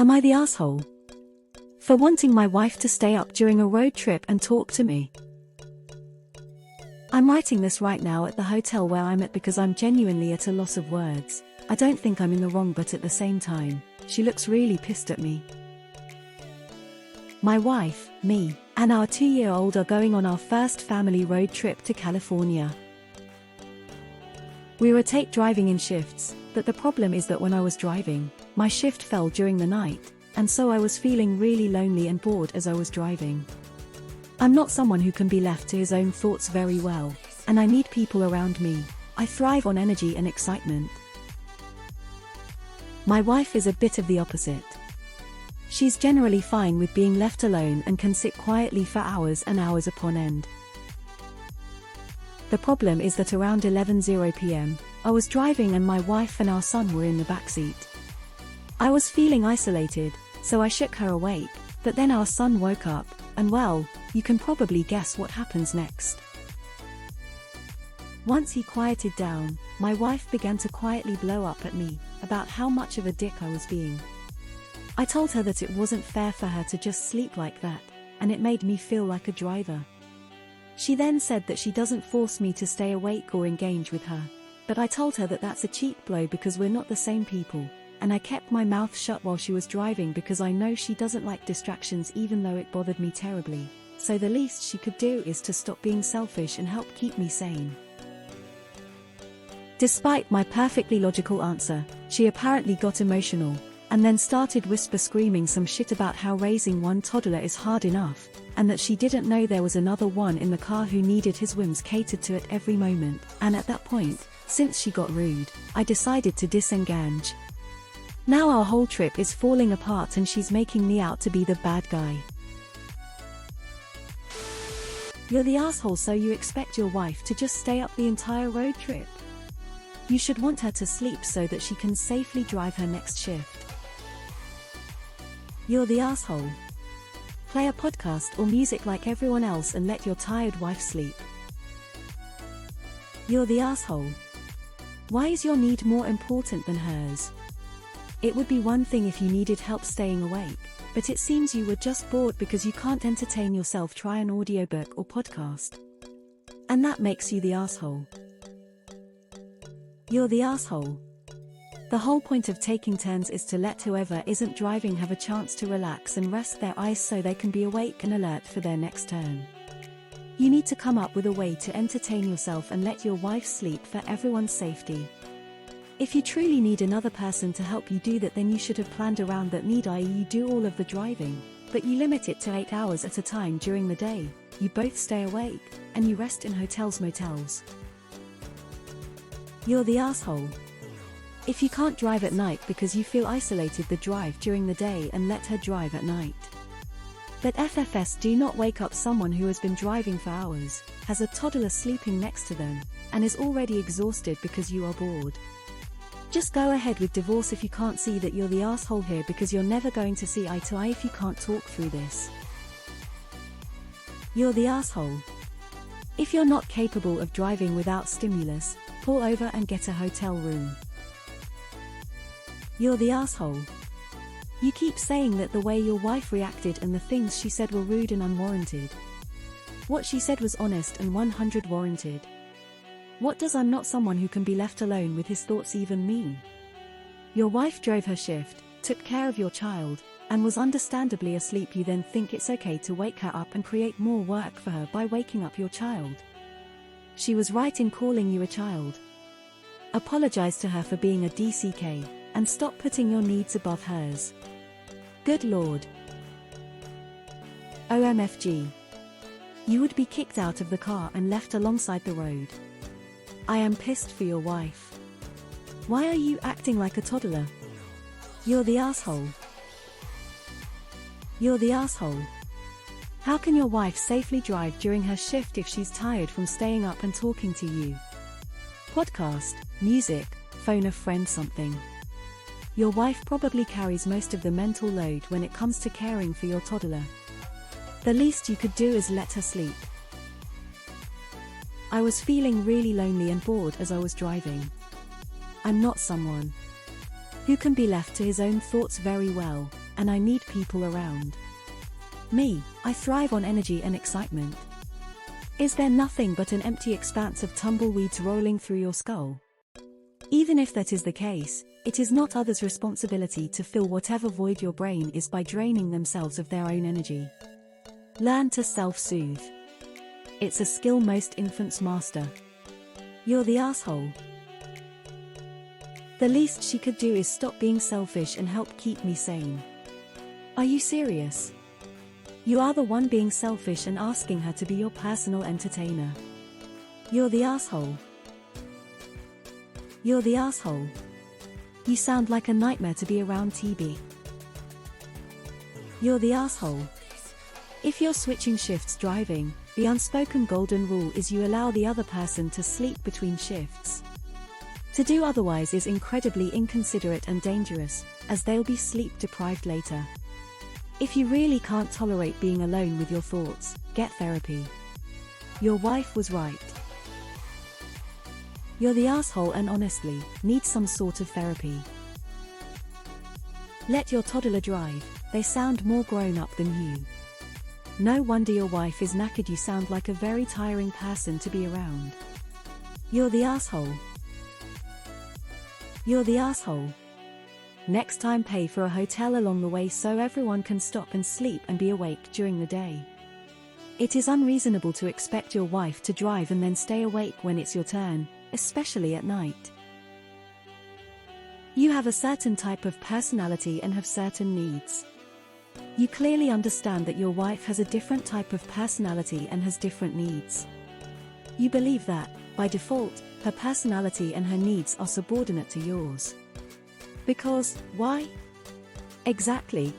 Am I the asshole for wanting my wife to stay up during a road trip and talk to me? I'm writing this right now at the hotel where I'm at because I'm genuinely at a loss of words. I don't think I'm in the wrong, but at the same time, she looks really pissed at me. My wife, me, and our 2-year-old are going on our first family road trip to California. We rotate driving in shifts, but the problem is that when I was driving, my shift fell during the night, and so I was feeling really lonely and bored as I was driving. I'm not someone who can be left to his own thoughts very well, and I need people around me. I thrive on energy and excitement. My wife is a bit of the opposite. She's generally fine with being left alone and can sit quietly for hours and hours upon end. The problem is that around 11:00 p.m., I was driving and my wife and our son were in the backseat. I was feeling isolated, so I shook her awake, but then our son woke up, and well, you can probably guess what happens next. Once he quieted down, my wife began to quietly blow up at me about how much of a dick I was being. I told her that it wasn't fair for her to just sleep like that, and it made me feel like a driver. She then said that she doesn't force me to stay awake or engage with her, but I told her that that's a cheap blow because we're not the same people, and I kept my mouth shut while she was driving because I know she doesn't like distractions even though it bothered me terribly, so the least she could do is to stop being selfish and help keep me sane. Despite my perfectly logical answer, she apparently got emotional, and then started whisper screaming some shit about how raising one toddler is hard enough, and that she didn't know there was another one in the car who needed his whims catered to at every moment, and at that point, since she got rude, I decided to disengage. Now our whole trip is falling apart and she's making me out to be the bad guy. You're the asshole, so you expect your wife to just stay up the entire road trip? You should want her to sleep so that she can safely drive her next shift. You're the asshole. Play a podcast or music like everyone else and let your tired wife sleep. You're the asshole. Why is your need more important than hers? It would be one thing if you needed help staying awake, but it seems you were just bored because you can't entertain yourself. Try an audiobook or podcast. And that makes you the asshole. You're the asshole. The whole point of taking turns is to let whoever isn't driving have a chance to relax and rest their eyes so they can be awake and alert for their next turn. You need to come up with a way to entertain yourself and let your wife sleep for everyone's safety. If you truly need another person to help you do that, then you should have planned around that need, i.e. you do all of the driving, but you limit it to 8 hours at a time during the day, you both stay awake, and you rest in hotels, motels. You're the asshole. If you can't drive at night because you feel isolated, then drive during the day and let her drive at night. But FFS, do not wake up someone who has been driving for hours, has a toddler sleeping next to them, and is already exhausted because you are bored. Just go ahead with divorce if you can't see that you're the asshole here, because you're never going to see eye to eye if you can't talk through this. You're the asshole. If you're not capable of driving without stimulus, pull over and get a hotel room. You're the asshole. You keep saying that the way your wife reacted and the things she said were rude and unwarranted. What she said was honest and 100% warranted. What does "I'm not someone who can be left alone with his thoughts" even mean? Your wife drove her shift, took care of your child, and was understandably asleep. You then think it's okay to wake her up and create more work for her by waking up your child. She was right in calling you a child. Apologize to her for being a DCK, and stop putting your needs above hers. Good Lord. OMFG. You would be kicked out of the car and left alongside the road. I am pissed for your wife. Why are you acting like a toddler? You're the asshole. You're the asshole. How can your wife safely drive during her shift if she's tired from staying up and talking to you? Podcast, music, phone a friend, something. Your wife probably carries most of the mental load when it comes to caring for your toddler. The least you could do is let her sleep. I was feeling really lonely and bored as I was driving. I'm not someone who can be left to his own thoughts very well, and I need people around me. I thrive on energy and excitement. Is there nothing but an empty expanse of tumbleweeds rolling through your skull? Even if that is the case, it is not others' responsibility to fill whatever void your brain is by draining themselves of their own energy. Learn to self-soothe. It's a skill most infants master. You're the asshole. The least she could do is stop being selfish and help keep me sane. Are you serious? You are the one being selfish and asking her to be your personal entertainer. You're the asshole. You're the asshole. You sound like a nightmare to be around, TB. You're the asshole. If you're switching shifts driving, the unspoken golden rule is you allow the other person to sleep between shifts. To do otherwise is incredibly inconsiderate and dangerous, as they'll be sleep deprived later. If you really can't tolerate being alone with your thoughts, get therapy. Your wife was right. You're the asshole and honestly, need some sort of therapy. Let your toddler drive, they sound more grown up than you. No wonder your wife is knackered, you sound like a very tiring person to be around. You're the asshole. You're the asshole. Next time pay for a hotel along the way so everyone can stop and sleep and be awake during the day. It is unreasonable to expect your wife to drive and then stay awake when it's your turn, especially at night. You have a certain type of personality and have certain needs. You clearly understand that your wife has a different type of personality and has different needs. You believe that, by default, her personality and her needs are subordinate to yours. Because, why? Exactly.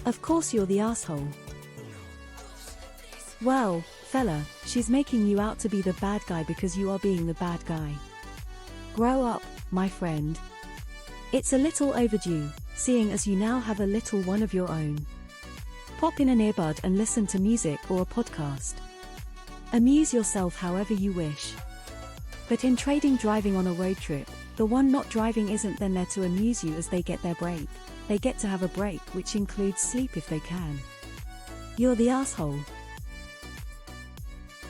Of course you're the asshole. Well, fella, she's making you out to be the bad guy because you are being the bad guy. Grow up, my friend. It's a little overdue, seeing as you now have a little one of your own. Pop in an earbud and listen to music or a podcast. Amuse yourself however you wish. But in trading driving on a road trip, the one not driving isn't then there to amuse you as they get their break. They get to have a break, which includes sleep if they can. You're the asshole.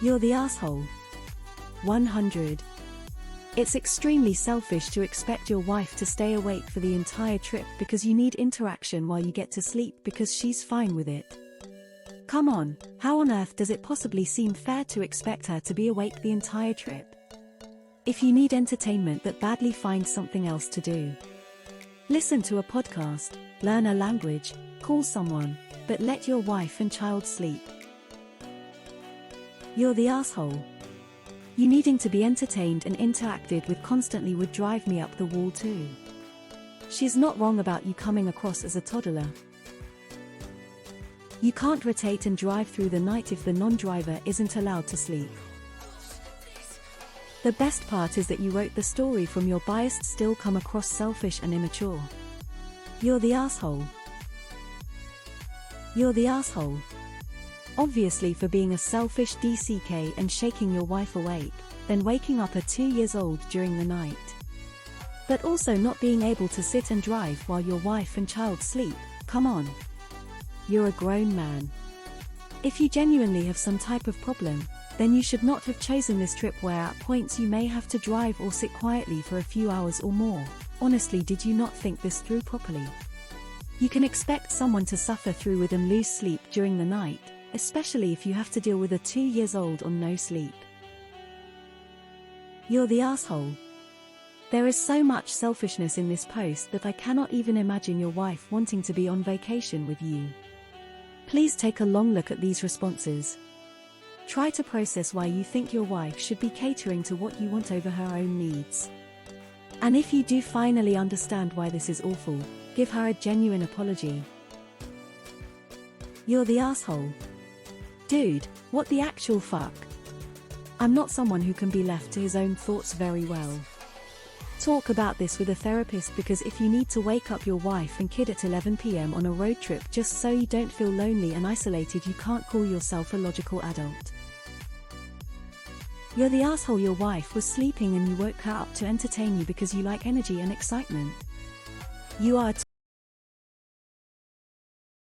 You're the asshole. 100. It's extremely selfish to expect your wife to stay awake for the entire trip because you need interaction while you get to sleep because she's fine with it. Come on, how on earth does it possibly seem fair to expect her to be awake the entire trip? If you need entertainment that badly, find something else to do. Listen to a podcast, learn a language, call someone, but let your wife and child sleep. You're the asshole. You needing to be entertained and interacted with constantly would drive me up the wall too. She's not wrong about you coming across as a toddler. You can't rotate and drive through the night if the non-driver isn't allowed to sleep. The best part is that you wrote the story from your bias, still come across selfish and immature. You're the asshole. You're the asshole. Obviously for being a selfish DCK and shaking your wife awake, then waking up at 2 years old during the night. But also not being able to sit and drive while your wife and child sleep, come on. You're a grown man. If you genuinely have some type of problem, then you should not have chosen this trip where at points you may have to drive or sit quietly for a few hours or more. Honestly, did you not think this through properly? You can expect someone to suffer through with and lose sleep during the night, especially if you have to deal with a 2 years old on no sleep. You're the asshole. There is so much selfishness in this post that I cannot even imagine your wife wanting to be on vacation with you. Please take a long look at these responses. Try to process why you think your wife should be catering to what you want over her own needs. And if you do finally understand why this is awful, give her a genuine apology. You're the asshole. Dude, what the actual fuck? I'm not someone who can be left to his own thoughts very well. Talk about this with a therapist, because if you need to wake up your wife and kid at 11 p.m. on a road trip just so you don't feel lonely and isolated, you can't call yourself a logical adult. You're the asshole. Your wife was sleeping and you woke her up to entertain you because you like energy and excitement. You are a